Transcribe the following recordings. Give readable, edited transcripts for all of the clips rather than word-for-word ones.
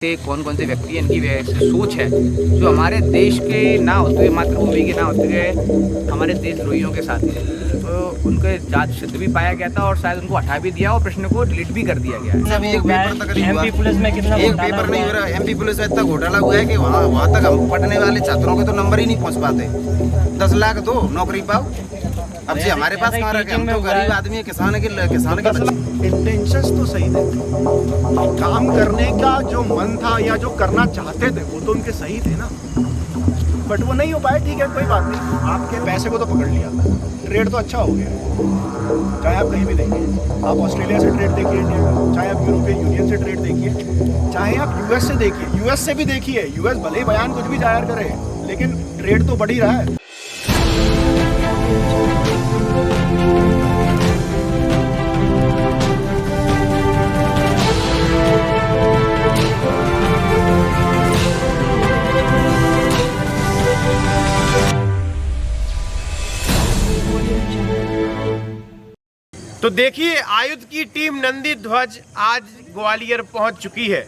से कौन कौन से व्यक्ति हैं, इनकी सोच है जो हमारे देश के ना होते हुए, मातृभूमि के ना होते हुए हमारे देशद्रोहियों के साथ है। तो उनके जांच सिद्ध भी पाया गया था और शायद उनको हटा भी दिया और प्रश्न को डिलीट भी कर दिया गया है। अभी एक पेपर तक नहीं हुआ। एमपी पुलिस में कितना एक पेपर नहीं हो रहा। एमपी पुलिस में इतना घोटाला हुआ है कि वहाँ तक हम पढ़ने वाले छात्रों के तो नंबर ही नहीं पहुँच पाते। 10 लाख दो नौकरी पाओ। अब जी हमारे पास कहाँ रखे, हम तो गरीब आदमी है, किसान के इंटेंशंस तो सही थे, काम करने का जो मन था या जो करना चाहते थे वो तो उनके सही थे ना, बट वो नहीं हो पाए। ठीक है, कोई बात नहीं, आपके पैसे को तो पकड़ लिया, ट्रेड तो अच्छा हो गया। चाहे आप कहीं भी देखिए, आप ऑस्ट्रेलिया से ट्रेड देखिए इंडिया का, चाहे आप यूरोपियन यूनियन से ट्रेड देखिए, चाहे आप यूएस से देखिए, यूएस से भी देखिए। यूएस भले ही बयान कुछ भी जाहिर करे लेकिन ट्रेड तो बढ़ ही रहा है। तो देखिए, आयुध की टीम नंदी ध्वज आज ग्वालियर पहुंच चुकी है।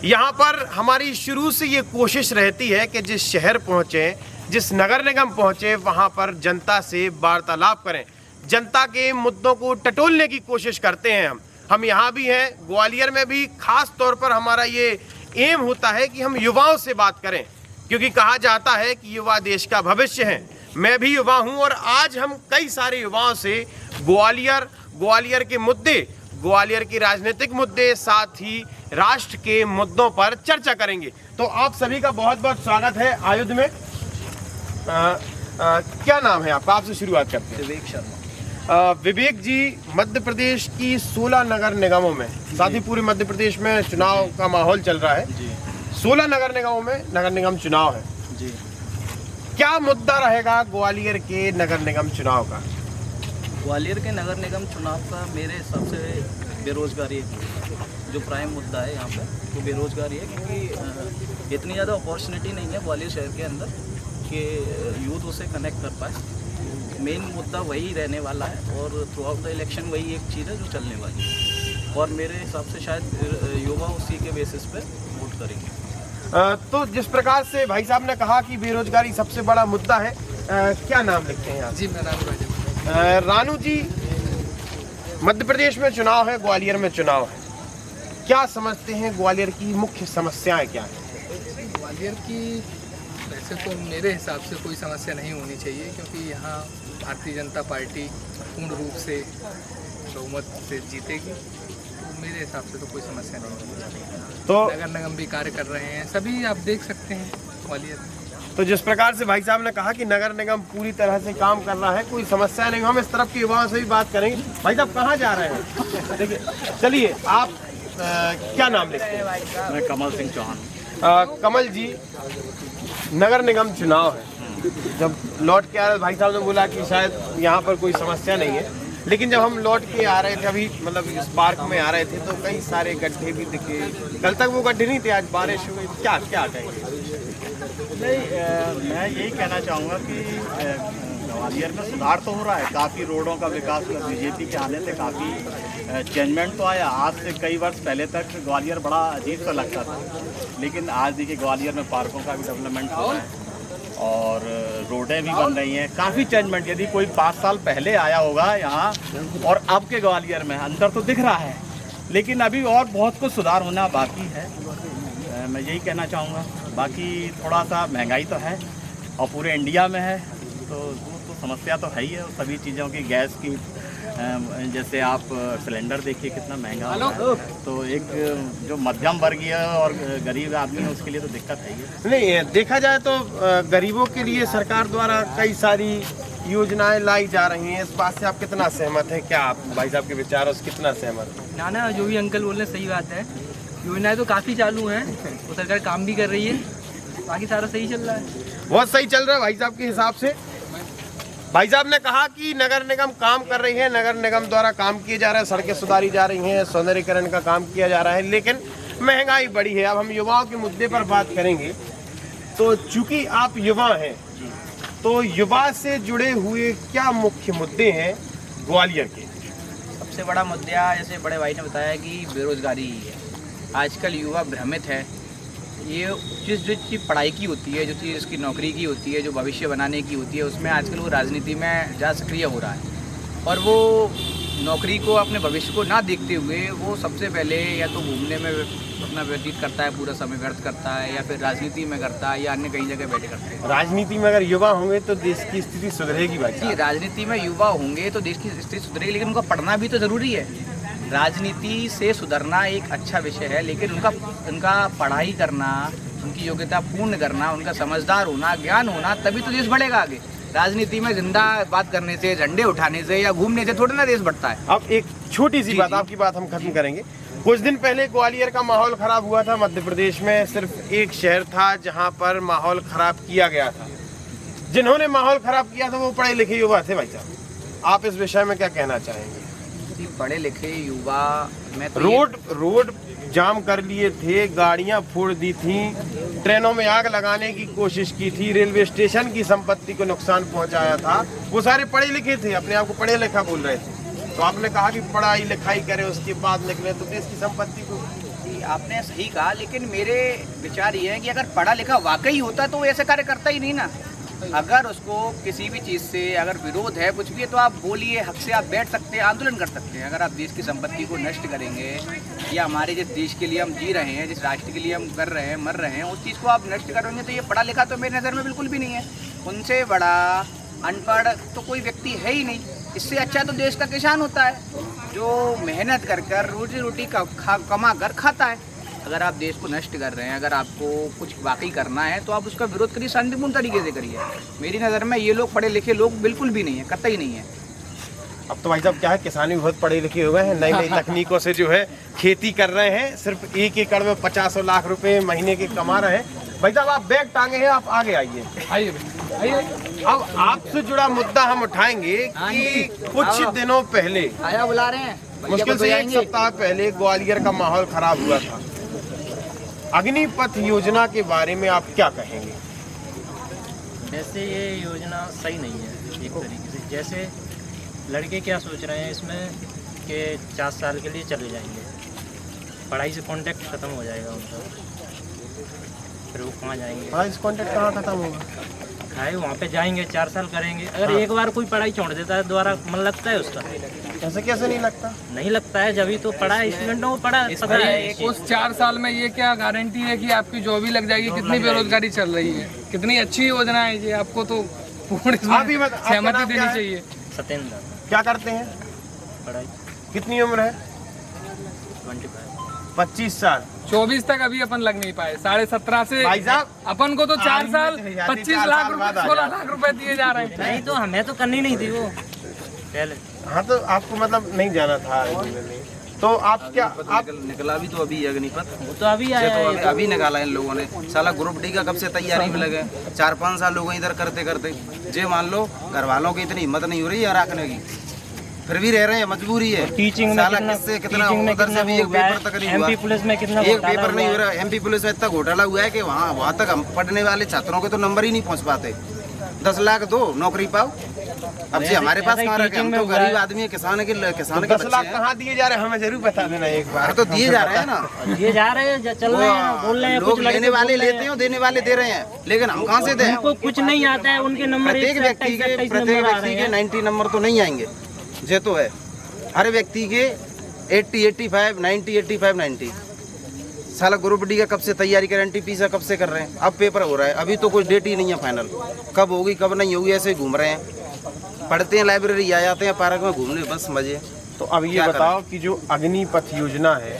यहां पर हमारी शुरू से ये कोशिश रहती है कि जिस शहर पहुंचे, जिस नगर निगम पहुंचे, वहां पर जनता से वार्तालाप करें, जनता के मुद्दों को टटोलने की कोशिश करते हैं। हम यहाँ भी हैं, ग्वालियर में भी खास तौर पर हमारा ये एम होता है कि हम युवाओं से बात करें, क्योंकि कहा जाता है कि युवा देश का भविष्य है। मैं भी युवा हूँ और आज हम कई सारे युवाओं से ग्वालियर के मुद्दे, ग्वालियर की राजनीतिक मुद्दे, साथ ही राष्ट्र के मुद्दों पर चर्चा करेंगे। तो आप सभी का बहुत बहुत स्वागत है आयुध में। क्या नाम है आपका? आपसे शुरुआत करते हैं। विवेक शर्मा। विवेक जी, मध्य प्रदेश की 16 नगर निगमों में, साथ ही पूरे मध्य प्रदेश में चुनाव का माहौल चल रहा है जी। 16 नगर निगमों में नगर निगम चुनाव है जी। क्या मुद्दा रहेगा ग्वालियर के नगर निगम चुनाव का? ग्वालियर के नगर निगम चुनाव का मेरे हिसाब से बेरोजगारी जो प्राइम मुद्दा है यहाँ पे, वो बेरोजगारी है, क्योंकि इतनी ज़्यादा अपॉर्चुनिटी नहीं है ग्वालियर शहर के अंदर कि यूथ उसे कनेक्ट कर पाए। मेन मुद्दा वही रहने वाला है और थ्रू आउट द इलेक्शन वही एक चीज़ है जो चलने वाली है और मेरे हिसाब से शायद युवा उसी के बेसिस पे वोट करेंगे। तो जिस प्रकार से भाई साहब ने कहा कि बेरोजगारी सबसे बड़ा मुद्दा है, क्या नाम लिखते हैं आप? जी, मैं रानू जी, मध्य प्रदेश में चुनाव है, ग्वालियर में चुनाव है, क्या समझते हैं ग्वालियर की मुख्य समस्याएं क्या है? ग्वालियर की वैसे तो मेरे हिसाब से कोई समस्या नहीं होनी चाहिए, क्योंकि यहाँ भारतीय जनता पार्टी पूर्ण रूप से बहुमत से जीतेगी, तो मेरे हिसाब से तो कोई समस्या नहीं होनी चाहिए। तो नगर निगम भी कार्य कर रहे हैं, सभी आप देख सकते हैं ग्वालियर में। तो जिस प्रकार से भाई साहब ने कहा कि नगर निगम पूरी तरह से काम कर रहा है, कोई समस्या नहीं, हम इस तरफ के युवाओं से भी बात करेंगे। भाई साहब कहाँ जा रहे हैं? देखिए, चलिए, आप क्या नाम लिखते हैं? मैं कमल सिंह चौहान। कमल जी, नगर निगम चुनाव है, जब लौट के आ रहे भाई साहब ने बोला कि शायद यहाँ पर कोई समस्या नहीं है, लेकिन जब हम लौट के आ रहे थे, अभी मतलब इस पार्क में आ रहे थे, तो कई सारे गड्ढे भी दिखे। कल तक वो गड्ढे नहीं थे, आज बारिश हुई, क्या क्या कहेंगे? नहीं, मैं यही कहना चाहूँगा कि ग्वालियर में सुधार तो हो रहा है, काफ़ी रोडों का विकास बीजेपी के आने से काफ़ी चेंजमेंट तो आया। आज से कई वर्ष पहले तक ग्वालियर बड़ा अजीब सा लगता था, लेकिन आज देखिए ग्वालियर में पार्कों का भी डेवलपमेंट हो रहा है और रोडें भी बन रही हैं, काफ़ी चेंजमेंट। यदि कोई 5 साल पहले आया होगा यहाँ और अब के ग्वालियर में अंतर तो दिख रहा है, लेकिन अभी और बहुत कुछ सुधार होना बाकी है, मैं यही कहना चाहूँगा। बाकी थोड़ा सा महंगाई तो है और पूरे इंडिया में है, तो वो तो समस्या तो है ही है। सभी चीज़ों की, गैस की, जैसे आप सिलेंडर देखिए कितना महंगा हो रहा है, तो एक जो मध्यम वर्गीय और गरीब आदमी है उसके लिए तो दिक्कत है ही। नहीं, देखा जाए तो गरीबों के लिए सरकार द्वारा कई सारी योजनाएं लाई जा रही हैं, इस बात से आप कितना सहमत हैं? क्या आप भाई साहब के विचारों से कितना सहमत हैं? ना, जो भी अंकल बोल रहे हैं सही बात है। योजनाएं तो काफ़ी चालू हैं, वो सरकार काम भी कर रही है, बाकी सारा सही चल रहा है। बहुत सही चल रहा है भाई साहब के हिसाब से। भाई साहब ने कहा कि नगर निगम काम कर रही है, नगर निगम द्वारा काम किए जा रहे हैं, सड़कें सुधारी जा रही हैं, सौंदर्यीकरण का काम किया जा रहा है, लेकिन महंगाई बढ़ी है। अब हम युवाओं के मुद्दे पर बात करेंगे। तो चूंकि आप युवा हैं, तो युवा से जुड़े हुए क्या मुख्य मुद्दे हैं ग्वालियर के? सबसे बड़ा मुद्दा, जैसे बड़े भाई ने बताया, कि बेरोजगारी ही है। आजकल युवा भ्रमित है ये जो चीज़ पढ़ाई की होती है, जो चीज़ इसकी नौकरी की होती है, जो भविष्य बनाने की होती है, उसमें आजकल वो राजनीति में ज़्यादा सक्रिय हो रहा है। और वो नौकरी को, अपने भविष्य को ना देखते हुए वो सबसे पहले या तो घूमने में अपना व्यतीत करता है, पूरा समय व्यर्थ करता है, या फिर राजनीति में करता है, या अन्य कई जगह बैठे करते हैं। राजनीति में अगर युवा होंगे तो देश की स्थिति सुधरेगी भाई जी, साहब। राजनीति में युवा होंगे तो देश की स्थिति सुधरेगी, लेकिन उनका पढ़ना भी तो ज़रूरी है। राजनीति से सुधरना एक अच्छा विषय है, लेकिन उनका पढ़ाई करना, उनकी योग्यता पूर्ण करना, उनका समझदार होना, ज्ञान होना, तभी तो देश बढ़ेगा आगे। राजनीति में जिंदा बात करने से, झंडे उठाने से या घूमने से थोड़ा ना देश बढ़ता है। अब एक छोटी सी बात, आपकी बात हम खत्म करेंगे। कुछ दिन पहले ग्वालियर का माहौल खराब हुआ था। मध्य प्रदेश में सिर्फ एक शहर था जहां पर माहौल खराब किया गया था। जिन्होंने माहौल खराब किया था वो पढ़े लिखे युवा थे भाई साहब। आप इस विषय में क्या कहना चाहेंगे? पढ़े लिखे युवा में तो रोड जाम कर लिए थे, गाड़ियां फोड़ दी थी, ट्रेनों में आग लगाने की कोशिश की थी, रेलवे स्टेशन की संपत्ति को नुकसान पहुंचाया था। वो सारे पढ़े लिखे थे, अपने आप को पढ़े लिखा बोल रहे थे। तो आपने कहा कि पढ़ाई लिखाई करें, उसके बाद निकले तो देश की संपत्ति को। आपने सही कहा, लेकिन मेरे विचार ये है कि अगर पढ़ा लिखा वाकई होता तो वो ऐसे कार्य करता ही नहीं ना। अगर उसको किसी भी चीज़ से अगर विरोध है, कुछ भी है, तो आप बोलिए, हक से आप बैठ सकते हैं, आंदोलन कर सकते हैं। अगर आप देश की संपत्ति को नष्ट करेंगे या हमारे जिस देश के लिए हम जी रहे हैं, जिस राष्ट्र के लिए हम कर रहे हैं, मर रहे हैं, उस चीज़ को आप नष्ट करेंगे तो ये पढ़ा लिखा तो मेरी नज़र में बिल्कुल भी नहीं है। उनसे बड़ा अनपढ़ तो कोई व्यक्ति है ही नहीं। इससे अच्छा तो देश का किसान होता है, जो मेहनत कर कर रोजी रोटी कमा कर खाता है। अगर आप देश को नष्ट कर रहे हैं, अगर आपको कुछ वाकई करना है तो आप उसका विरोध करिए, शांतिपूर्ण तरीके से करिए। मेरी नज़र में ये लोग पढ़े लिखे लोग बिल्कुल भी नहीं है, कतई नहीं है। अब तो भाई साहब क्या है, किसान भी बहुत पढ़े लिखे हो गए हैं, नई नई तकनीकों से जो है खेती कर रहे हैं। सिर्फ 1 एकड़ में 50 लाख रुपए महीने के कमा रहे हैं। भाई साहब आप बैग टांगे हैं, आप आगे आइए। अब आपसे जुड़ा मुद्दा हम उठाएंगे कि कुछ दिनों पहले, आया बुला रहे हैं, मुश्किल से 1 सप्ताह पहले ग्वालियर का माहौल खराब हुआ था। अग्निपथ योजना के बारे में आप क्या कहेंगे? वैसे ये योजना सही नहीं है एक तरीके से। जैसे लड़के क्या सोच रहे हैं इसमें कि 4 साल के लिए चले जाएंगे, पढ़ाई से कांटेक्ट खत्म हो जाएगा उनका, फिर वो कहाँ जाएंगे? हाँ, इस कांटेक्ट कहाँ खत्म होगा? खाए वहाँ पे जाएंगे, 4 साल करेंगे। अगर एक बार कोई पढ़ाई छोड़ देता है, दोबारा मन लगता है उसका? ऐसे कैसे नहीं लगता? नहीं लगता है, जब ही तो पढ़ा है स्टूडेंटों को, पढ़ा पता है। उस 4 साल में ये क्या गारंटी है कि आपकी जॉब ही लग जाएगी? कितनी बेरोजगारी चल रही है, कितनी अच्छी योजना है ये, आपको तो पूर्ण सहमति देनी चाहिए। सत्येंद्र। क्या करते हैं? पढ़ाई। कितनी उम्र है? 25 साल। 24 तक अभी अपन लग नहीं पाए। 17.5 से भाई साहब अपन को तो 4 साल 25 लाख रुपए 16 लाख रुपए दिए जा रहे हैं। नहीं तो हमें तो करनी नहीं थी वो पहले। हाँ, तो आपको मतलब नहीं जाना था। तो आप क्या आप निकला भी तो अभी अग्निपथ, वो तो अभी आया है। अभी निकाला इन लोगों ने। साला ग्रुप डी का कब से तैयारी में लगे, 4-5 साल लोग इधर करते करते। जे मान लो घर वालों की इतनी हिम्मत नहीं हो रही है रखने की, फिर भी रह रहे हैं, मजबूरी है। टीचिंग में साला किससे कितना उधर से भी एक पेपर तक नहीं हुआ, एमपी पुलिस में कितना एक पेपर नहीं हो रहा। एमपी पुलिस में इतना घोटाला हुआ है कि वहाँ तक हम पढ़ने वाले छात्रों के तो नंबर ही नहीं पहुँच पाते। 10 लाख दो, नौकरी पाओ। अब जी हमारे पास कहाँ रखे, हम तो गरीब आदमी है, किसान के 10 लाख कहाँ दिए जा रहे हैं, हमें जरूर बता देना एक बार। तो दिए जा रहे हैं ना, ये जा रहे हैं, चल रहे हैं, बोल रहे हैं। लोग लेने वाले लेते हैं, देने वाले दे रहे हैं, लेकिन हम कहाँ से दें? उनको कुछ नहीं आता है, उनके नंबर प्रत्येक व्यक्ति के 90 नंबर तो नहीं आएंगे, ये तो है। हर व्यक्ति के 80, 85, 90, 85, 90। साला ग्रुप डी का कब से तैयारी करें, NTPC का कब से कर रहे हैं, अब पेपर हो रहा है, अभी तो कोई डेट ही नहीं है फाइनल। कब होगी कब नहीं होगी, ऐसे ही घूम रहे हैं। पढ़ते हैं, लाइब्रेरी आ जाते हैं, पार्क में घूमने, बस मजे। तो अब ये बताओ कि जो अग्निपथ योजना है,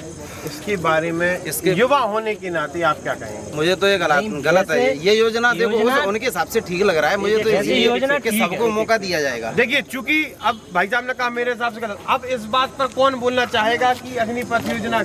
इसके बारे में इसके युवा होने के नाते आप क्या कहेंगे? मुझे तो ये गलत है ये योजना। देखो उनके हिसाब से ठीक लग रहा है मुझे तो, ये कि सबको मौका दिया जाएगा। देखिए, चूंकि अब भाई साहब ने कहा मेरे हिसाब से गलत, अब इस बात पर कौन बोलना चाहेगा कि अग्निपथ योजना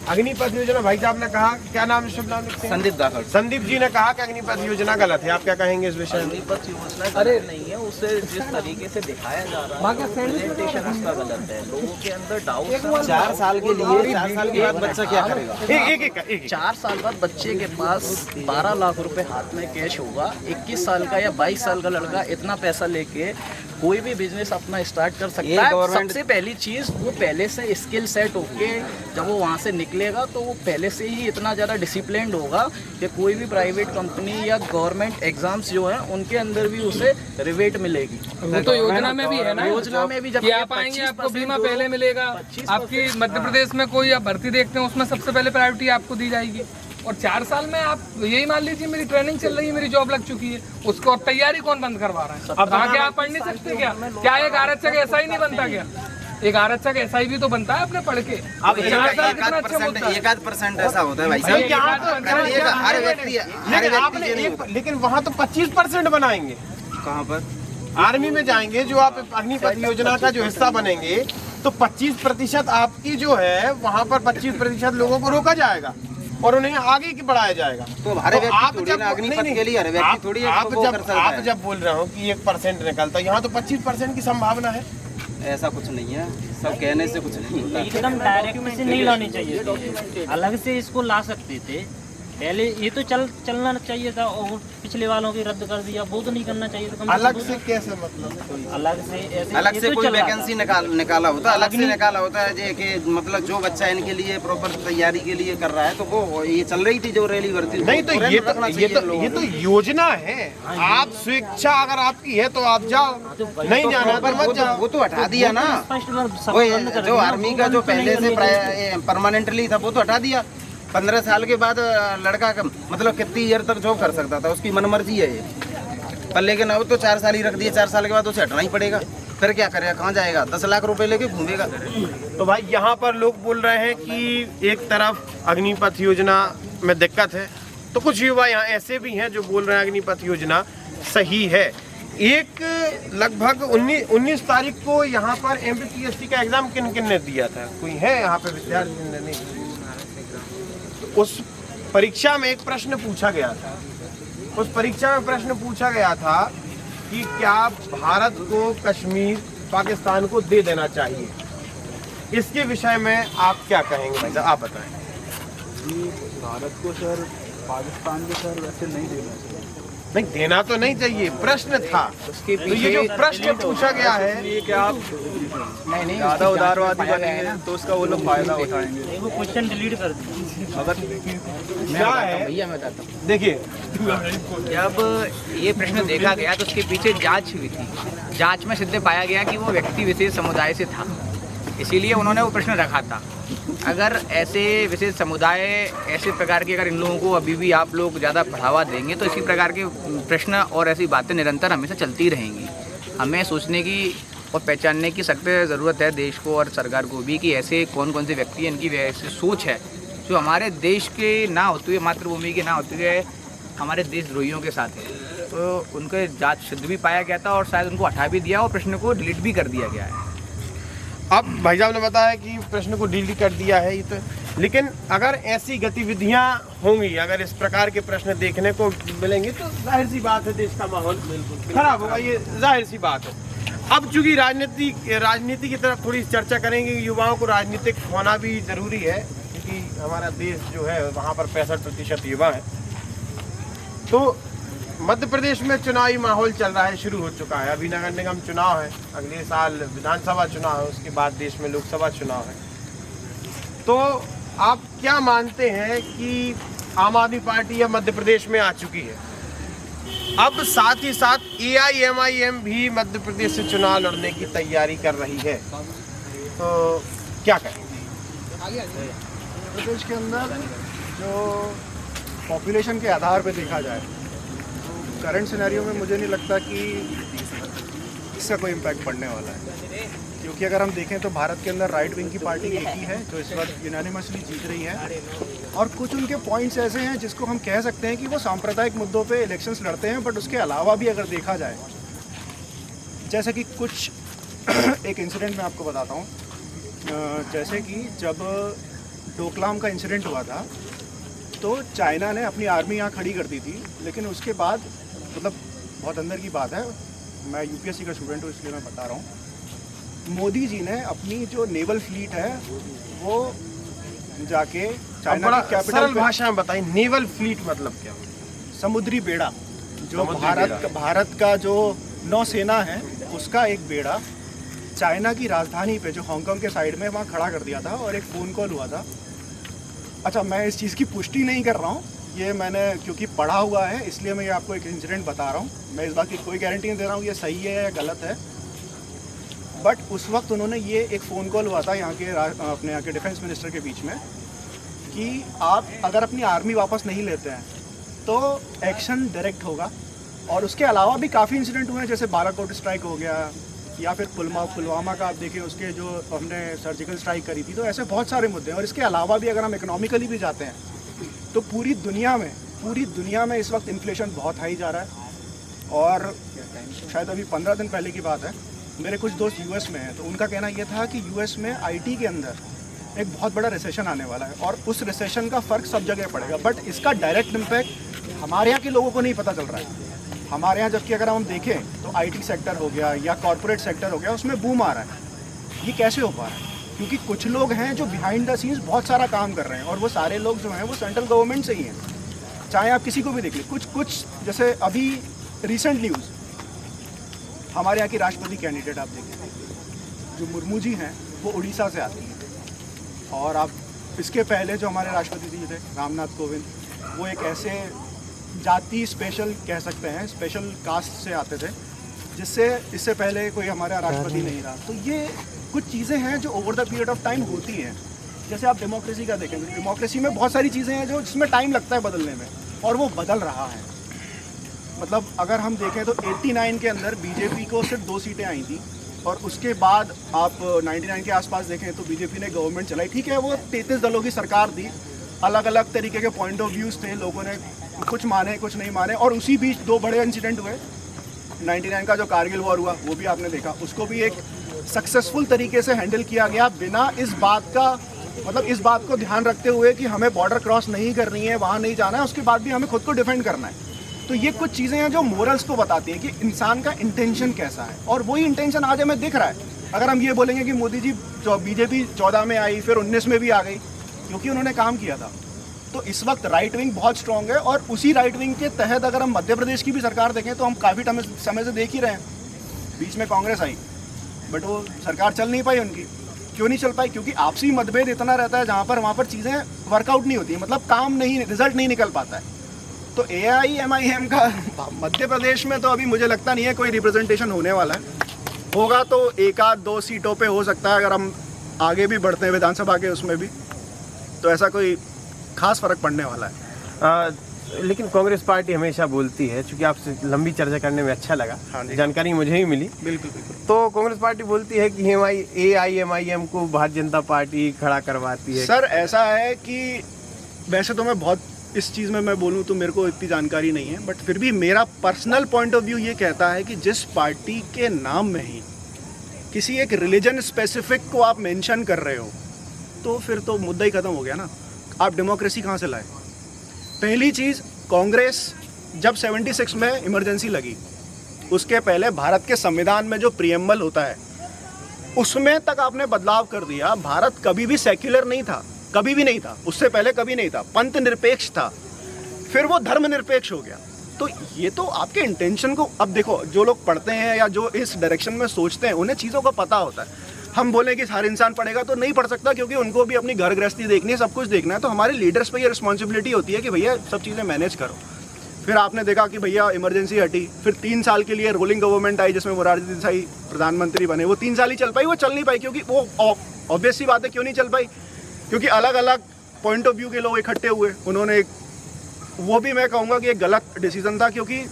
अग्निपथ योजना, भाई साहब ने कहा, क्या नाम है, शुभ नाम लिखते हैं? संदीप दाखल। संदीप जी ने कहा कि अग्निपथ योजना गलत है। आप क्या कहेंगे इस विषय में? अग्निपथ योजना गलत नहीं है, उसे जिस तरीके से दिखाया जा रहा है प्रेजेंटेशन उसका गलत है। लोगों के अंदर डाउट 4 साल के लिए, 4 साल के बाद बच्चा क्या करेगा? एक 4 साल बाद बच्चे के पास 12 लाख रुपए हाथ में कैश होगा। 21 साल का या 22 साल का लड़का इतना पैसा लेके कोई भी बिजनेस अपना स्टार्ट कर ये सकता है। गवर्नमेंट- सबसे पहली चीज़ वो पहले से स्किल सेट होके जब वो वहाँ से निकलेगा तो वो पहले से ही इतना ज़्यादा डिसिप्लिन्ड होगा कि कोई भी प्राइवेट कंपनी या गवर्नमेंट एग्जाम्स जो हैं उनके अंदर भी उसे रिवेट मिलेगी। वो तो योजना में भी है ना, योजना में भी जब कि आप आएंगे आपको बीमा पहले मिलेगा। आपकी मध्य प्रदेश में कोई आप भर्ती देखते हैं उसमें सबसे पहले प्रायोरिटी आपको दी जाएगी। और 4 साल में आप यही मान लीजिए मेरी ट्रेनिंग चल रही है, मेरी जॉब लग चुकी है, उसको तैयारी कौन बंद करवा रहा है? अब आगे आप पढ़ नहीं सकते क्या? क्या एक आरक्षक ऐसा ही नहीं बनता क्या? एक आरक्षक ऐसा ही भी तो बनता है अपने पढ़ के। अब तो 4 साल कितना अच्छा बोलता है? 1% ऐसा होता है भाई साहब। हर व्यक्ति ये नहीं होता। लेकिन वहाँ तो 25% बनाएंगे। कहाँ पर? आर्मी में जाएंगे, जो आप अग्निपथ योजना का जो हिस्सा बनेंगे, तो 25% आपकी जो है वहाँ पर 25% लोगों को रोका जाएगा और उन्हें आगे की बढ़ाया जाएगा। तो हर व्यक्ति आप थोड़ी जब ना अग्निपथ के लिए हर व्यक्ति थोड़ी आप वो कर सकता आप है। जब बोल रहे हो कि 1% निकलता है, यहाँ तो 25% की संभावना है। ऐसा कुछ नहीं है, सब कहने से कुछ नहीं होता। एकदम डायरेक्ट से नहीं लानी चाहिए थी, अलग से इसको ला सकते थे। पहले ये तो चलना चाहिए था और पिछले वालों की रद्द कर दिया, वो तो नहीं करना चाहिए था। अलग से कैसे मतलब? अलग से ऐसे अलग ये से तो कोई चल रहा वैकेंसी निकाला होता है, अलग से निकाला होता है जे कि मतलब जो बच्चा इनके लिए प्रॉपर तैयारी के लिए कर रहा है, तो वो ये चल रही थी जो रैली भर्ती। नहीं तो ये तो योजना है। आप स्वेच्छा अगर आपकी है तो आप जाओ, नहीं जाना पर मत जाओ। वो तो हटा दिया ना, वो जो आर्मी का जो पहले से परमानेंटली था वो तो हटा दिया। 15 साल के बाद लड़का का मतलब कितनी ईयर तक जॉब कर सकता था, उसकी मनमर्जी है ये। पर लेकिन अब तो 4 साल ही रख दिए, 4 साल के बाद उसे हटना ही पड़ेगा। फिर क्या करेगा, कहाँ जाएगा? 10 लाख रुपए लेके घूमेगा। तो भाई यहाँ पर लोग बोल रहे हैं कि एक तरफ अग्निपथ योजना में दिक्कत है, तो कुछ युवा यहाँ ऐसे भी हैं जो बोल रहे हैं अग्निपथ योजना सही है। एक लगभग 19 तारीख को यहाँ पर MPPSC का एग्जाम किन ने दिया था? कोई है यहाँ पे विद्यार्थी ने? नहीं। उस परीक्षा में एक प्रश्न पूछा गया था, उस परीक्षा में प्रश्न पूछा गया था कि क्या भारत को कश्मीर पाकिस्तान को दे देना चाहिए? इसके विषय में आप क्या कहेंगे भाई साहब, आप बताएं। भारत को सर पाकिस्तान को सर वैसे नहीं देना चाहिए। नहीं देना तो नहीं चाहिए, प्रश्न था। उसके तो ये जो प्रश्न पूछा गया है, ये कि आप नहीं ज़्यादा उदारवादी बनेंगे तो उसका वो लोग फायदा उठाएंगे। वो क्वेश्चन डिलीट कर दिया। क्या है भैया मैं बताता हूँ। देखिए, जब ये प्रश्न देखा गया तो उसके पीछे जांच हुई थी। जांच में सिद्ध पाया गया कि वो व्यक्ति विशेष समुदाय से था, इसीलिए उन्होंने वो प्रश्न रखा था। अगर ऐसे विशेष समुदाय ऐसे प्रकार के अगर इन लोगों को अभी भी आप लोग ज़्यादा बढ़ावा देंगे तो इसी प्रकार के प्रश्न और ऐसी बातें निरंतर हमेशा चलती रहेंगी। हमें सोचने की और पहचानने की सख्त ज़रूरत है देश को और सरकार को भी कि ऐसे कौन कौन से व्यक्ति हैं, इनकी ऐसी सोच है जो हमारे देश के ना होते हुए, मातृभूमि के ना होते हुए हमारे देशद्रोहियों के साथ है। तो उनके जांच सिद्ध भी पाया गया था और शायद उनको हटा भी दिया और प्रश्न को डिलीट भी कर दिया गया है। अब भाई साहब ने बताया कि प्रश्न को डिलीट कर दिया है ये तो, लेकिन अगर ऐसी गतिविधियां होंगी, अगर इस प्रकार के प्रश्न देखने को मिलेंगे तो जाहिर सी बात है देश का माहौल खराब होगा, ये जाहिर सी बात है। अब चूंकि राजनीति की तरफ थोड़ी चर्चा करेंगे, युवाओं को राजनीतिक होना भी जरूरी है क्योंकि हमारा देश जो है वहाँ पर 65% युवा है। तो मध्य प्रदेश में चुनावी माहौल चल रहा है, शुरू हो चुका है। अभी नगर निगम चुनाव है, अगले साल विधानसभा चुनाव है, उसके बाद देश में लोकसभा चुनाव है। तो आप क्या मानते हैं कि आम आदमी पार्टी अब मध्य प्रदेश में आ चुकी है, अब साथ ही साथ AIMIM भी मध्य प्रदेश से चुनाव लड़ने की तैयारी कर रही है, तो क्या कहेंगे? प्रदेश के अंदर जो पॉपुलेशन के आधार पर देखा जाए तो करंट सिनेरियो में मुझे नहीं लगता कि इसका कोई इम्पैक्ट पड़ने वाला है, क्योंकि अगर हम देखें तो भारत के अंदर राइट विंग की पार्टी एक ही है जो इस वक्त यूनानिमसली जीत रही है, और कुछ उनके पॉइंट्स ऐसे हैं जिसको हम कह सकते हैं कि वो सांप्रदायिक मुद्दों पे इलेक्शंस लड़ते हैं। बट उसके अलावा भी अगर देखा जाए, जैसे कि कुछ एक इंसिडेंट मैं आपको बताता हूँ, जैसे कि जब डोकलाम का इंसिडेंट हुआ था तो चाइना ने अपनी आर्मी यहाँ खड़ी कर दी थी, लेकिन उसके बाद मतलब बहुत अंदर की बात है, मैं UPSC का स्टूडेंट हूँ इसलिए मैं बता रहा हूँ, मोदी जी ने अपनी जो नेवल फ्लीट है वो जाके चाइना की कैपिटल सरल भाषा में बताइए, नेवल फ्लीट मतलब क्या? समुद्री बेड़ा जो भारत का जो नौसेना है उसका एक बेड़ा चाइना की राजधानी पे जो हांगकांग के साइड में वहाँ खड़ा कर दिया था और एक फ़ोन कॉल हुआ था। अच्छा, मैं इस चीज़ की पुष्टि नहीं कर रहा हूँ, ये मैंने क्योंकि पढ़ा हुआ है इसलिए मैं ये आपको एक इंसिडेंट बता रहा हूँ। मैं इस बात की कोई गारंटी नहीं दे रहा हूँ ये सही है या गलत है, बट उस वक्त उन्होंने ये एक फ़ोन कॉल हुआ था यहाँ के अपने यहाँ के डिफेंस मिनिस्टर के बीच में कि आप अगर अपनी आर्मी वापस नहीं लेते हैं तो एक्शन डायरेक्ट होगा। और उसके अलावा भी काफ़ी इंसिडेंट हुए हैं, जैसे बालाकोट स्ट्राइक हो गया या फिर पुलवामा का आप देखें उसके जो हमने सर्जिकल स्ट्राइक करी थी। तो ऐसे बहुत सारे मुद्दे हैं। और इसके अलावा भी अगर हम इकोनॉमिकली भी जाते हैं तो पूरी दुनिया में इस वक्त इन्फ्लेशन बहुत हाई जा रहा है। और शायद अभी 15 दिन पहले की बात है, मेरे कुछ दोस्त यूएस में हैं, तो उनका कहना ये था कि यूएस में आईटी के अंदर एक बहुत बड़ा रिसेशन आने वाला है और उस रिसेशन का फ़र्क सब जगह पड़ेगा, बट इसका डायरेक्ट इम्पैक्ट हमारे यहाँ के लोगों को नहीं पता चल रहा है। हमारे यहाँ जबकि अगर हम देखें तो आईटी सेक्टर हो गया या कॉरपोरेट सेक्टर हो गया, उसमें बूम आ रहा है। ये कैसे हो पा रहा है? क्योंकि कुछ लोग हैं जो बिहाइंड द सीन्स बहुत सारा काम कर रहे हैं और वो सारे लोग जो हैं वो सेंट्रल गवर्नमेंट से ही हैं। चाहे आप किसी को भी देख लें, कुछ जैसे अभी रिसेंट न्यूज़, हमारे यहाँ की राष्ट्रपति कैंडिडेट आप देखें जो मुर्मू जी हैं वो उड़ीसा से आती हैं। और आप इसके पहले जो हमारे राष्ट्रपति जी थे रामनाथ कोविंद, वो एक ऐसे जाति स्पेशल कह सकते हैं, स्पेशल कास्ट से आते थे जिससे इससे पहले कोई हमारा राष्ट्रपति नहीं रहा। तो ये कुछ चीज़ें हैं जो over the period of time होती हैं। जैसे आप डेमोक्रेसी का देखेंगे, डेमोक्रेसी में बहुत सारी चीज़ें हैं जो जिसमें टाइम लगता है बदलने में, और वो बदल रहा है। मतलब अगर हम देखें तो 89 के अंदर बीजेपी को सिर्फ 2 सीटें आई थी और उसके बाद आप 99 के आसपास देखें तो बीजेपी ने गवर्नमेंट चलाई। ठीक है, वो 33 दलों की सरकार थी, अलग अलग तरीके के पॉइंट ऑफ व्यूज़ थे, लोगों ने कुछ माने कुछ नहीं माने। और उसी बीच 2 बड़े इंसिडेंट हुए। 99 का जो कारगिल वॉर हुआ वो भी आपने देखा, उसको भी एक सक्सेसफुल तरीके से हैंडल किया गया बिना इस बात का, मतलब इस बात को ध्यान रखते हुए कि हमें बॉर्डर क्रॉस नहीं करनी है, वहाँ नहीं जाना है, उसके बाद भी हमें खुद को डिफेंड करना है। तो ये कुछ चीज़ें हैं जो मोरल्स को बताती हैं कि इंसान का इंटेंशन कैसा है, और वही इंटेंशन आज हमें दिख रहा है। अगर हम ये बोलेंगे कि मोदी जी बीजेपी 14 में आई फिर 19 में भी आ गई क्योंकि उन्होंने काम किया था, तो इस वक्त राइट विंग बहुत स्ट्रॉन्ग है। और उसी राइट विंग के तहत अगर हम मध्य प्रदेश की भी सरकार देखें तो हम काफ़ी समय से देख ही रहे हैं, बीच में कांग्रेस आई बट वो सरकार चल नहीं पाई उनकी। क्यों नहीं चल पाई? क्योंकि आपसी मतभेद इतना रहता है जहाँ पर वहाँ पर चीज़ें वर्कआउट नहीं होती, मतलब काम नहीं, रिजल्ट नहीं निकल पाता है। तो AIMIM का मध्य प्रदेश में तो अभी मुझे लगता नहीं है कोई रिप्रेजेंटेशन होने वाला है। होगा तो 1-2 सीटों पे हो सकता है, अगर हम आगे भी बढ़ते हैं विधानसभा के उसमें भी, तो ऐसा कोई खास फर्क पड़ने वाला है। लेकिन कांग्रेस पार्टी हमेशा बोलती है, चूंकि आपसे लंबी चर्चा करने में अच्छा लगा, जानकारी मुझे ही मिली। बिल्कुल। तो कांग्रेस पार्टी बोलती है कि AIMIM को भारतीय जनता पार्टी खड़ा करवाती है। सर ऐसा है कि वैसे तो मैं बहुत इस चीज़ में मैं बोलूँ तो मेरे को इतनी जानकारी नहीं है, बट फिर भी मेरा पर्सनल पॉइंट ऑफ व्यू ये कहता है कि जिस पार्टी के नाम में ही किसी एक रिलीजन स्पेसिफिक को आप मेंशन कर रहे हो तो फिर तो मुद्दा ही ख़त्म हो गया ना। आप डेमोक्रेसी कहाँ से लाए? पहली चीज़, कांग्रेस जब 76 में इमरजेंसी लगी, उसके पहले भारत के संविधान में जो प्रीएम्बल होता है उसमें तक आपने बदलाव कर दिया। भारत कभी भी सेक्युलर नहीं था, कभी भी नहीं था, उससे पहले कभी नहीं था, पंथ निरपेक्ष था, फिर वो धर्मनिरपेक्ष हो गया। तो ये तो आपके इंटेंशन को, अब देखो जो लोग पढ़ते हैं या जो इस डायरेक्शन में सोचते हैं उन्हें चीज़ों का पता होता है। हम बोले कि हर इंसान पढ़ेगा तो नहीं पढ़ सकता, क्योंकि उनको भी अपनी घर गृहस्थी देखनी है, सब कुछ देखना है। तो हमारे लीडर्स पे ये रिस्पॉन्सिबिलिटी होती है कि भैया सब चीज़ें मैनेज करो। फिर आपने देखा कि भैया इमरजेंसी हटी, फिर 3 साल के लिए रोलिंग गवर्नमेंट आई जिसमें मोरारजी देसाई प्रधानमंत्री बने। वो 3 साल ही चल पाई, वो चल नहीं पाई क्योंकि वो ऑब्वियस सी बात है क्यों नहीं चल पाई, क्योंकि अलग अलग पॉइंट ऑफ व्यू के लोग इकट्ठे हुए। उन्होंने वो भी मैं कहूँगा कि एक गलत डिसीजन था, क्योंकि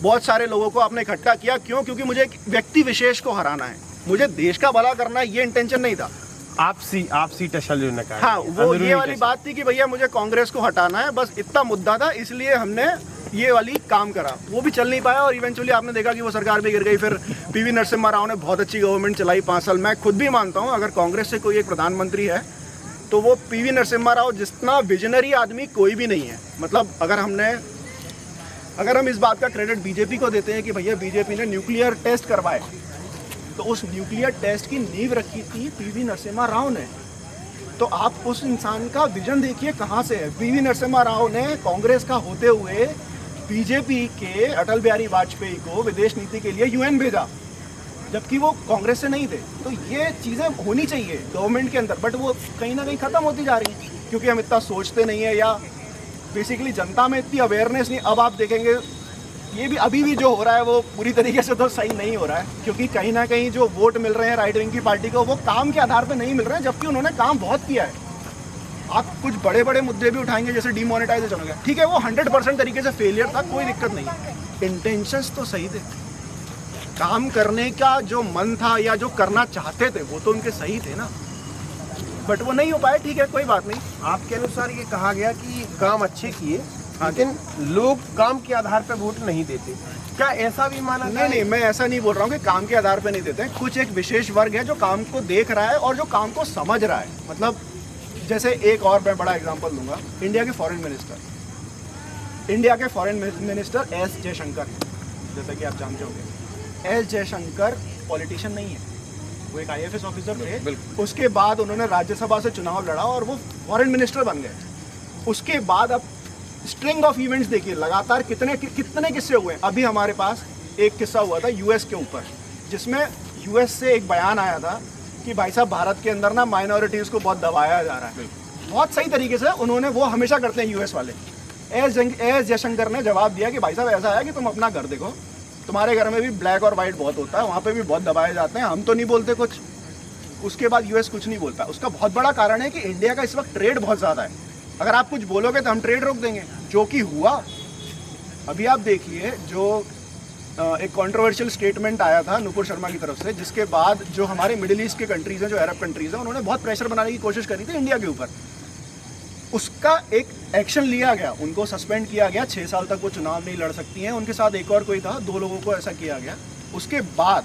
बहुत सारे लोगों को आपने इकट्ठा किया। क्यों? क्योंकि मुझे एक व्यक्ति विशेष को हराना है, मुझे देश का भला करना है, ये इंटेंशन नहीं था। आपसी तशल्लुल न हाँ, वो ये वाली बात थी कि भैया मुझे कांग्रेस को हटाना है, बस इतना मुद्दा था, इसलिए हमने ये वाली काम करा। वो भी चल नहीं पाया और इवेंचुअली आपने देखा कि वो सरकार भी गिर गई। फिर PV नरसिम्हा राव ने बहुत अच्छी गवर्नमेंट चलाई 5 साल। मैं खुद भी मानता हूँ अगर कांग्रेस से कोई एक प्रधानमंत्री है तो वो PV नरसिम्हा राव जितना विजनरी आदमी कोई भी नहीं है। मतलब अगर हम इस बात का क्रेडिट बीजेपी को देते हैं कि भैया बीजेपी ने न्यूक्लियर टेस्ट करवाए, तो उस न्यूक्लियर टेस्ट की नींव रखी थी PV नरसिम्हा राव ने। तो आप उस इंसान का विजन देखिए कहाँ से है। PV नरसिम्हा राव ने कांग्रेस का होते हुए बीजेपी के अटल बिहारी वाजपेयी को विदेश नीति के लिए यूएन भेजा, जबकि वो कांग्रेस से नहीं थे। तो ये चीज़ें होनी चाहिए गवर्नमेंट के अंदर, बट वो कहीं ना कहीं ख़त्म होती जा रही हैं क्योंकि हम इतना सोचते नहीं है, या बेसिकली जनता में इतनी अवेयरनेस नहीं। अब आप देखेंगे ये भी अभी भी जो हो रहा है वो पूरी तरीके से तो सही नहीं हो रहा है, क्योंकि कहीं ना कहीं जो वोट मिल रहे हैं राइट विंग की पार्टी को वो काम के आधार पर नहीं मिल रहे हैं, जबकि उन्होंने काम बहुत किया है। आप कुछ बड़े बड़े मुद्दे भी उठाएंगे जैसे डिमोनेटाइजेशन हो गया, ठीक है वो 100% तरीके से फेलियर था, कोई दिक्कत नहीं। इंटेंशंस तो सही थे, काम करने का जो मन था या जो करना चाहते थे वो तो उनके सही थे ना, बट वो नहीं हो पाए। ठीक है कोई बात नहीं। आपके अनुसार ये कहा गया कि काम अच्छे किए, लेकिन लोग काम के आधार पर वोट नहीं देते, क्या ऐसा भी माना? नहीं, मैं ऐसा नहीं बोल रहा हूँ कि काम के आधार पर नहीं देते। कुछ एक विशेष वर्ग है जो काम को देख रहा है और जो काम को समझ रहा है। मतलब जैसे एक और मैं बड़ा एग्जांपल दूंगा, इंडिया के फॉरेन मिनिस्टर एस जयशंकर, जैसा कि आप जानते होंगे। एस जयशंकर पॉलिटिशियन नहीं है, वो एक IAS ऑफिसर थे। उसके बाद उन्होंने राज्यसभा से चुनाव लड़ा और वो फॉरेन मिनिस्टर बन गए। उसके बाद अब स्ट्रिंग ऑफ इवेंट्स देखिए, लगातार कितने किस्से हुए। अभी हमारे पास एक किस्सा हुआ था US के ऊपर, जिसमें US से एक बयान आया था कि भाई साहब भारत के अंदर ना माइनॉरिटीज़ को बहुत दबाया जा रहा है। बहुत सही तरीके से उन्होंने, वो हमेशा करते हैं US वाले। एस जयशंकर ने जवाब दिया कि भाई साहब ऐसा है कि तुम अपना घर देखो, तुम्हारे घर में भी ब्लैक और वाइट बहुत होता है, वहाँ पे भी बहुत दबाए जाते हैं, हम तो नहीं बोलते कुछ। उसके बाद US कुछ नहीं बोलता। उसका बहुत बड़ा कारण है कि इंडिया का इस वक्त ट्रेड बहुत ज़्यादा है। अगर आप कुछ बोलोगे तो हम ट्रेड रोक देंगे, जो कि हुआ। अभी आप देखिए जो एक कंट्रोवर्शियल स्टेटमेंट आया था नुपुर शर्मा की तरफ से, जिसके बाद जो हमारे मिडिल ईस्ट के कंट्रीज़ हैं, जो अरब कंट्रीज़ हैं, उन्होंने बहुत प्रेशर बनाने की कोशिश करी थी इंडिया के ऊपर। उसका एक एक्शन लिया गया, उनको सस्पेंड किया गया, 6 साल तक वो चुनाव नहीं लड़ सकती हैं। उनके साथ एक और कोई था, 2 लोगों को ऐसा किया गया। उसके बाद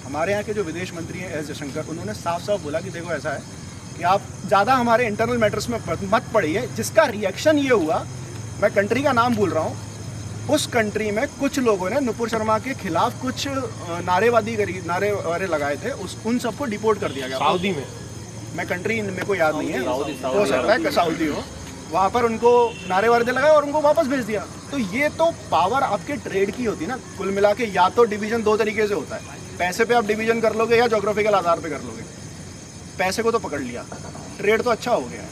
हमारे यहाँ के जो विदेश मंत्री हैं एस जयशंकर, उन्होंने साफ साफ बोला कि देखो ऐसा है कि आप ज़्यादा हमारे इंटरनल मैटर्स में मत पड़िए। जिसका रिएक्शन ये हुआ, मैं कंट्री का नाम भूल रहा हूँ, उस कंट्री में कुछ लोगों ने नुपुर शर्मा के खिलाफ कुछ नारे वारे लगाए थे, उन सबको डिपोर्ट कर दिया गया। सऊदी में, मैं कंट्री मेरे को याद नहीं है, हो सकता है कि सऊदी हो, वहाँ पर उनको नारे वारे लगाए और उनको वापस भेज दिया। तो ये तो पावर आपके ट्रेड की होती ना। कुल मिला के या तो डिवीजन 2 तरीके से होता है, पैसे पे आप डिवीजन कर लोगे या जोग्राफिकल आधार पे कर लोगे। पैसे को तो पकड़ लिया, ट्रेड तो अच्छा हो गया।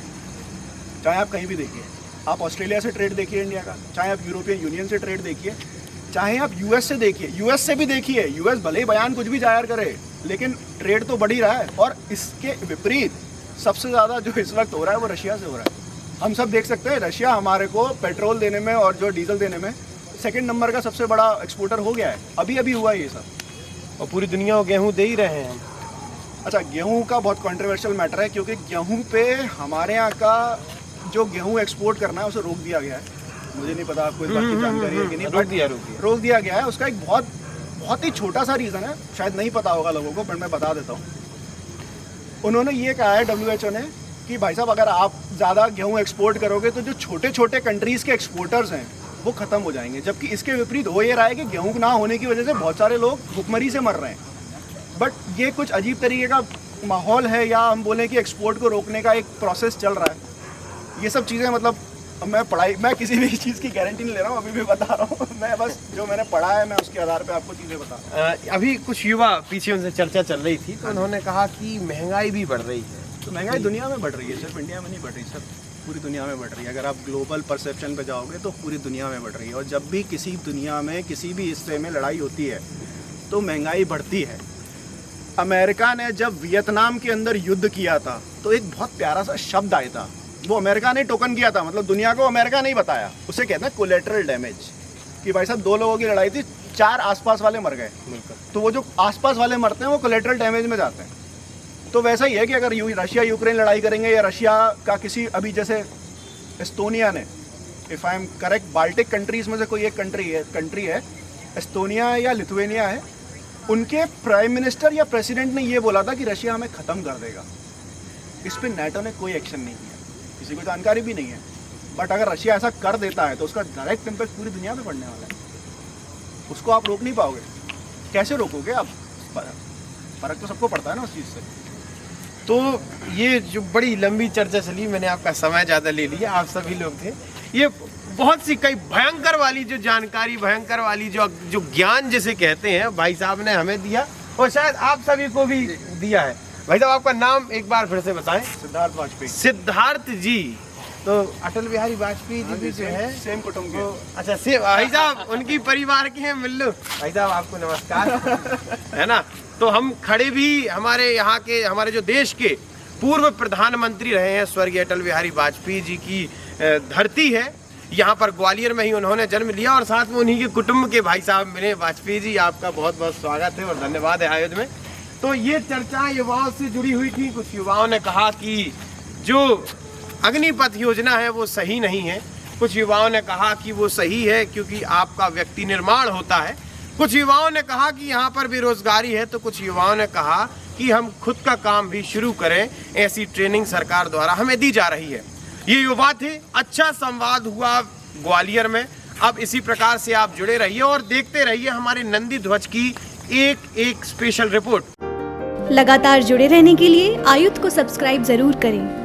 चाहे आप कहीं भी देखिए, आप ऑस्ट्रेलिया से ट्रेड देखिए इंडिया का, चाहे आप यूरोपियन यूनियन से ट्रेड देखिए, चाहे आप US से देखिए, US से भी देखिए। US भले ही बयान कुछ भी जाहिर करे, लेकिन ट्रेड तो बढ़ ही रहा है। और इसके विपरीत सबसे ज़्यादा जो इस वक्त हो रहा है वो रशिया से हो रहा है। हम सब देख सकते हैं, रशिया हमारे को पेट्रोल देने में और जो डीजल देने में 2nd नंबर का सबसे बड़ा एक्सपोर्टर हो गया है। अभी अभी हुआ ये सब, और पूरी दुनिया को गेहूँ दे ही रहे हैं। अच्छा, गेहूं का बहुत कंट्रोवर्शियल मैटर है, क्योंकि गेहूं पे हमारे यहाँ का जो गेहूं एक्सपोर्ट करना है उसे रोक दिया गया है। मुझे नहीं पता आपको इस बात की जानकारी है कि नहीं, रोक दिया गया है। उसका एक बहुत ही छोटा सा रीज़न है, शायद नहीं पता होगा लोगों को, पर मैं बता देता हूँ। उन्होंने ये कहा है WHO ने कि भाई साहब अगर आप ज़्यादा गेहूँ एक्सपोर्ट करोगे तो जो छोटे छोटे कंट्रीज़ के एक्सपोर्टर्स हैं वो ख़त्म हो जाएंगे। जबकि इसके विपरीत हो ये रहा है कि गेहूँ ना होने की वजह से बहुत सारे लोग भुखमरी से मर रहे हैं। बट ये कुछ अजीब तरीके का माहौल है, या हम बोलें कि एक्सपोर्ट को रोकने का एक प्रोसेस चल रहा है। ये सब चीज़ें, मतलब मैं किसी भी चीज़ की गारंटी नहीं ले रहा हूँ, अभी भी बता रहा हूँ। मैं बस जो मैंने पढ़ा है मैं उसके आधार पे आपको चीज़ें बता रहा हूँ। अभी कुछ युवा पीछे उनसे चर्चा चल रही थी, तो उन्होंने कहा कि महंगाई भी बढ़ रही है। तो महंगाई दुनिया में बढ़ रही है, सिर्फ इंडिया में नहीं बढ़ रही सर, पूरी दुनिया में बढ़ रही है। अगर आप ग्लोबल परसेप्शन पे जाओगे तो पूरी दुनिया में बढ़ रही है। और जब भी किसी दुनिया में किसी भी हिस्से में लड़ाई होती है तो महंगाई बढ़ती है। अमेरिका ने जब वियतनाम के अंदर युद्ध किया था तो एक बहुत प्यारा सा शब्द आया था, वो अमेरिका ने टोकन किया था, मतलब दुनिया को अमेरिका नहीं बताया, उसे कहते हैं कोलेटरल डैमेज। कि भाई साहब 2 लोगों की लड़ाई थी, 4 आसपास वाले मर गए, तो वो जो आसपास वाले मरते हैं वो कोलेटरल डैमेज में जाते हैं। तो वैसा ही है कि अगर रशिया यूक्रेन लड़ाई करेंगे, या रशिया का किसी, अभी जैसे एस्टोनिया ने, if I am correct, Baltic countries में से कोई एक कंट्री है एस्टोनिया या लिथुएनिया है, उनके प्राइम मिनिस्टर या प्रेसिडेंट ने ये बोला था कि रशिया हमें ख़त्म कर देगा। इस पर नाटो ने कोई एक्शन नहीं किया, किसी को जानकारी भी नहीं है। बट अगर रशिया ऐसा कर देता है तो उसका डायरेक्ट इम्पैक्ट पूरी दुनिया में पड़ने वाला है, उसको आप रोक नहीं पाओगे। कैसे रोकोगे आप? फर्क तो सबको पड़ता है ना उस चीज़ से। तो ये जो बड़ी लंबी चर्चा चली, मैंने आपका समय ज़्यादा ले लिया, आप सभी लोग थे, ये बहुत सी कई भयंकर वाली जो जानकारी, भयंकर वाली जो ज्ञान जिसे कहते हैं, भाई साहब ने हमें दिया और शायद आप सभी को भी दिया है। भाई साहब आपका नाम एक बार फिर से बताएं। सिद्धार्थ वाजपेयी। सिद्धार्थ जी, तो अटल बिहारी वाजपेयी जी भी जो है सेम कुटुंब के। अच्छा सेम, भाई साहब उनकी परिवार के हैं, मिल लो। भाई साहब आपको नमस्कार है ना। तो हम खड़े भी हमारे यहाँ के, हमारे जो देश के पूर्व प्रधानमंत्री रहे हैं स्वर्गीय अटल बिहारी वाजपेयी जी की धरती है। यहाँ पर ग्वालियर में ही उन्होंने जन्म लिया और साथ में उन्हीं के कुटुंब के भाई साहब मिले। वाजपेयी जी आपका बहुत बहुत स्वागत है और धन्यवाद है आयोजन में। तो ये चर्चा युवाओं से जुड़ी हुई थी। कुछ युवाओं ने कहा कि जो अग्निपथ योजना है वो सही नहीं है, कुछ युवाओं ने कहा कि वो सही है क्योंकि आपका व्यक्ति निर्माण होता है, कुछ युवाओं ने कहा कि यहाँ पर बेरोजगारी है, तो कुछ युवाओं ने कहा कि हम खुद का काम भी शुरू करें, ऐसी ट्रेनिंग सरकार द्वारा हमें दी जा रही है। ये युवा थे, अच्छा संवाद हुआ ग्वालियर में। अब इसी प्रकार से आप जुड़े रहिए और देखते रहिए हमारे नंदी ध्वज की एक स्पेशल रिपोर्ट। लगातार जुड़े रहने के लिए आयुध को सब्सक्राइब जरूर करें।